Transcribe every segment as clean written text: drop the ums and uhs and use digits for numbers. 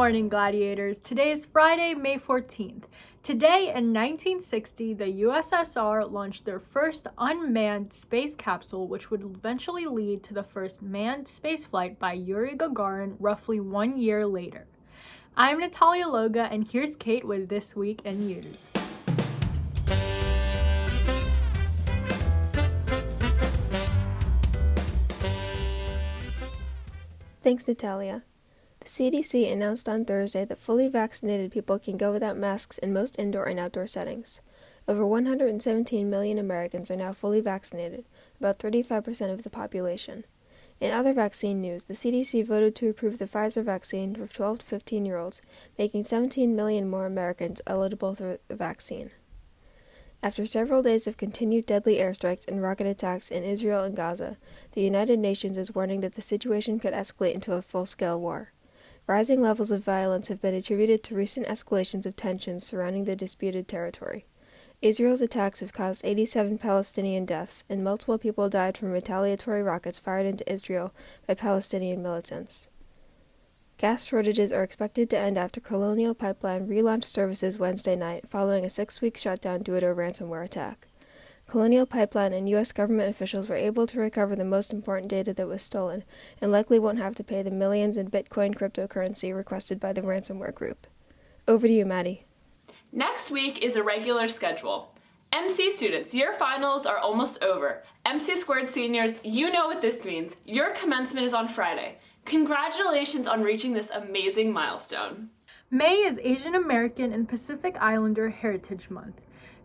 morning, Gladiators. Today is Friday, May 14th. Today, in 1960, the USSR launched their first unmanned space capsule, which would eventually lead to the first manned spaceflight by Yuri Gagarin roughly 1 year later. I'm Natalia Loga, and here's Kate with This Week in News. Thanks, Natalia. The CDC announced on Thursday that fully vaccinated people can go without masks in most indoor and outdoor settings. Over 117 million Americans are now fully vaccinated, about 35% of the population. In other vaccine news, the CDC voted to approve the Pfizer vaccine for 12 to 15-year-olds, making 17 million more Americans eligible for the vaccine. After several days of continued deadly airstrikes and rocket attacks in Israel and Gaza, the United Nations is warning that the situation could escalate into a full-scale war. Rising levels of violence have been attributed to recent escalations of tensions surrounding the disputed territory. Israel's attacks have caused 87 Palestinian deaths, and multiple people died from retaliatory rockets fired into Israel by Palestinian militants. Gas shortages are expected to end after Colonial Pipeline relaunched services Wednesday night following a 6-week shutdown due to a ransomware attack. Colonial Pipeline and U.S. government officials were able to recover the most important data that was stolen, and likely won't have to pay the millions in Bitcoin cryptocurrency requested by the ransomware group. Over to you, Maddie. Next week is a regular schedule. MC students, your finals are almost over. MC Squared seniors, you know what this means. Your commencement is on Friday. Congratulations on reaching this amazing milestone. May is Asian American and Pacific Islander Heritage Month.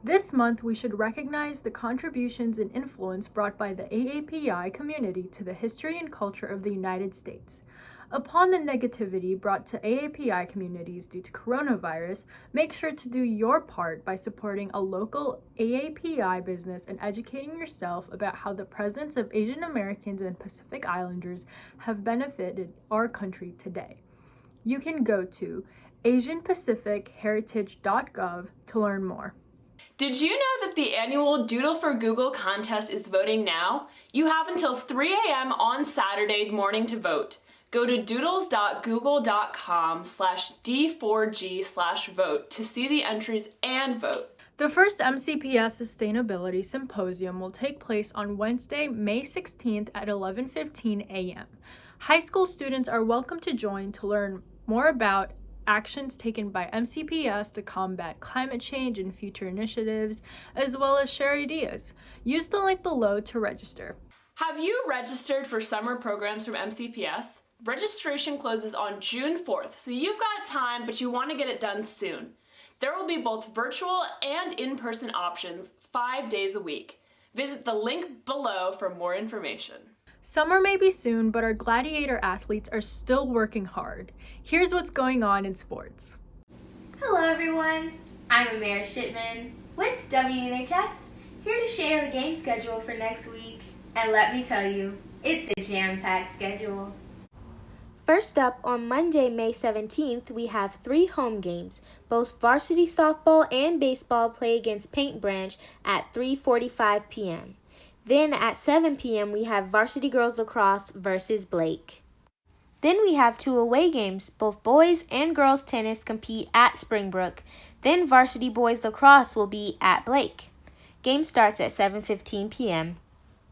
This month, we should recognize the contributions and influence brought by the AAPI community to the history and culture of the United States. Upon the negativity brought to AAPI communities due to coronavirus, make sure to do your part by supporting a local AAPI business and educating yourself about how the presence of Asian Americans and Pacific Islanders have benefited our country today. You can go to asianpacificheritage.gov to learn more. Did you know that the annual Doodle for Google contest is voting now? You have until 3 a.m. on Saturday morning to vote. Go to doodles.google.com/D4G/vote to see the entries and vote. The first MCPS Sustainability Symposium will take place on Wednesday, May 16th at 11:15 a.m. High school students are welcome to join to learn more about actions taken by MCPS to combat climate change and future initiatives, as well as share ideas. Use the link below to register. Have you registered for summer programs from MCPS? Registration closes on June 4th, so you've got time, but you want to get it done soon. There will be both virtual and in-person options 5 days a week. Visit the link below for more information. Summer may be soon, but our gladiator athletes are still working hard. Here's what's going on in sports. Hello everyone, I'm Amira Shipman with WNHS, here to share the game schedule for next week. And let me tell you, it's a jam-packed schedule. First up, on Monday, May 17th, we have 3 home games. Both varsity softball and baseball play against Paint Branch at 3:45 p.m. Then at 7 p.m., we have varsity girls lacrosse versus Blake. Then we have 2 away games. Both boys and girls tennis compete at Springbrook. Then varsity boys lacrosse will be at Blake. Game starts at 7:15 p.m.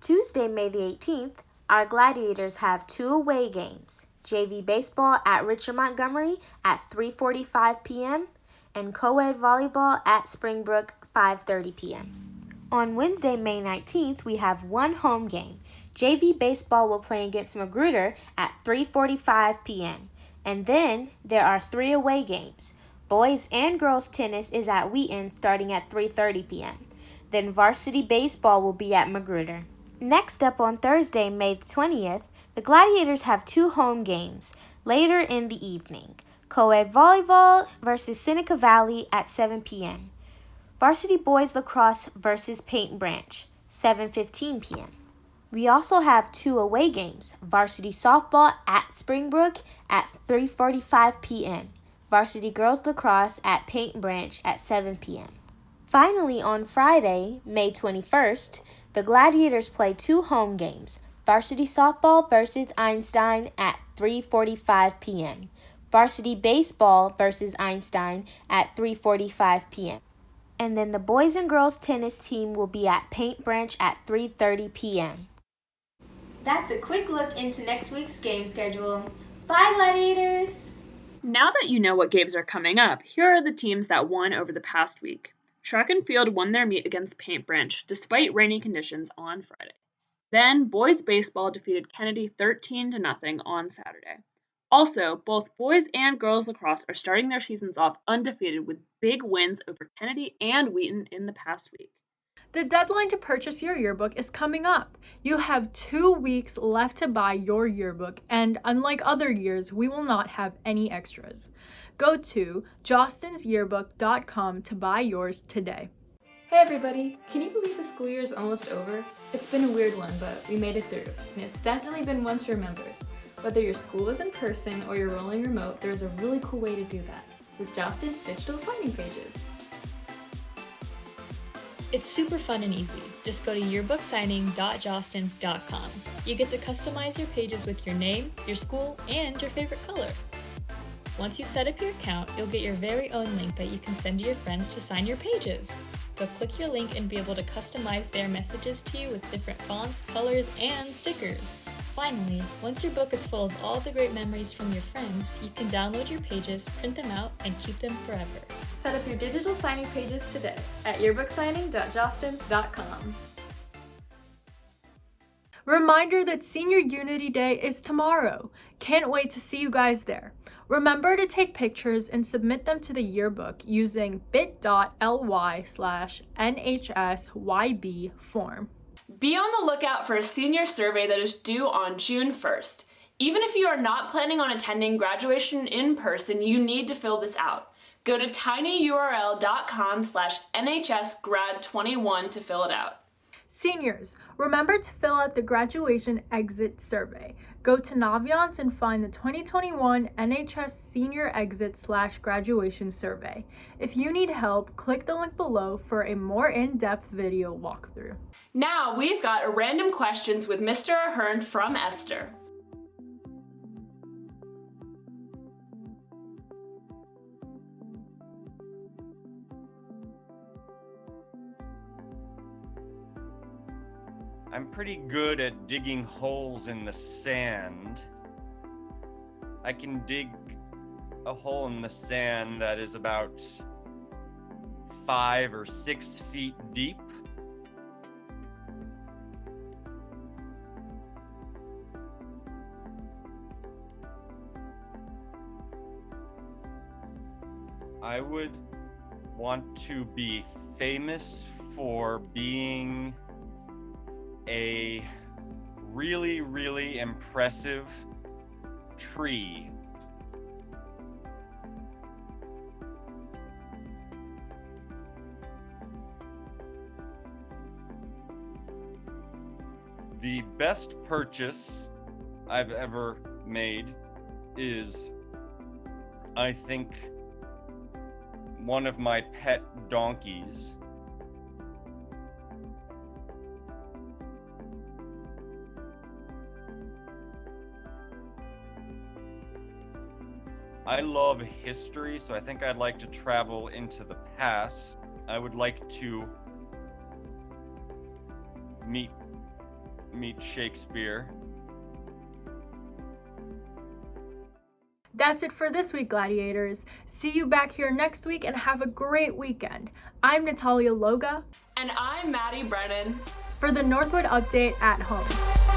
Tuesday, May the 18th, our Gladiators have 2 away games. JV baseball at Richard Montgomery at 3:45 p.m. and co-ed volleyball at Springbrook 5:30 p.m. On Wednesday, May 19th, we have 1 home game. JV baseball will play against Magruder at 3:45 p.m. And then there are 3 away games. Boys and girls tennis is at Wheaton starting at 3:30 p.m. Then varsity baseball will be at Magruder. Next up on Thursday, May 20th, the Gladiators have 2 home games later in the evening. Co-ed volleyball versus Seneca Valley at 7 p.m. Varsity boys lacrosse versus Paint Branch, 7:15 p.m. We also have 2 away games. Varsity softball at Springbrook at 3:45 p.m. Varsity girls lacrosse at Paint Branch at 7 p.m. Finally, on Friday, May 21st, the Gladiators play 2 home games. Varsity softball versus Einstein at 3:45 p.m. varsity baseball versus Einstein at 3:45 p.m. And then the boys and girls tennis team will be at Paint Branch at 3:30 p.m. That's a quick look into next week's game schedule. Bye, Gladiators! Now that you know what games are coming up, here are the teams that won over the past week. Track and field won their meet against Paint Branch despite rainy conditions on Friday. Then boys baseball defeated Kennedy 13-0 on Saturday. Also, both boys and girls lacrosse are starting their seasons off undefeated with big wins over Kennedy and Wheaton in the past week. The deadline to purchase your yearbook is coming up. You have 2 weeks left to buy your yearbook, and unlike other years, we will not have any extras. Go to jostensyearbook.com to buy yours today. Hey everybody! Can you believe the school year is almost over? It's been a weird one, but we made it through, and it's definitely been one to remember. Whether your school is in person or you're rolling remote, there's a really cool way to do that, with Jostens digital signing pages. It's super fun and easy. Just go to yearbooksigning.jostens.com. You get to customize your pages with your name, your school, and your favorite color. Once you set up your account, you'll get your very own link that you can send to your friends to sign your pages. They'll click your link and be able to customize their messages to you with different fonts, colors, and stickers. Finally, once your book is full of all the great memories from your friends, you can download your pages, print them out, and keep them forever. Set up your digital signing pages today at yearbooksigning.jostens.com. Reminder that Senior Unity Day is tomorrow. Can't wait to see you guys there. Remember to take pictures and submit them to the yearbook using bit.ly/NHSYB form. Be on the lookout for a senior survey that is due on June 1st. Even if you are not planning on attending graduation in person, you need to fill this out. Go to tinyurl.com/NHSgrad21 to fill it out. Seniors, remember to fill out the graduation exit survey. Go to Naviance and find the 2021 NHS Senior Exit/Graduation Survey. If you need help, click the link below for a more in-depth video walkthrough. Now we've got a random questions with Mr. Ahern from Esther. I'm pretty good at digging holes in the sand. I can dig a hole in the sand that is about 5 or 6 feet deep. I would want to be famous for being a really, really impressive tree. The best purchase I've ever made is, I think, one of my pet donkeys. I love history, so I think I'd like to travel into the past. I would like to meet Shakespeare. That's it for this week, Gladiators. See you back here next week and have a great weekend. I'm Natalia Loga. And I'm Maddie Brennan. For the Northwood Update at Home.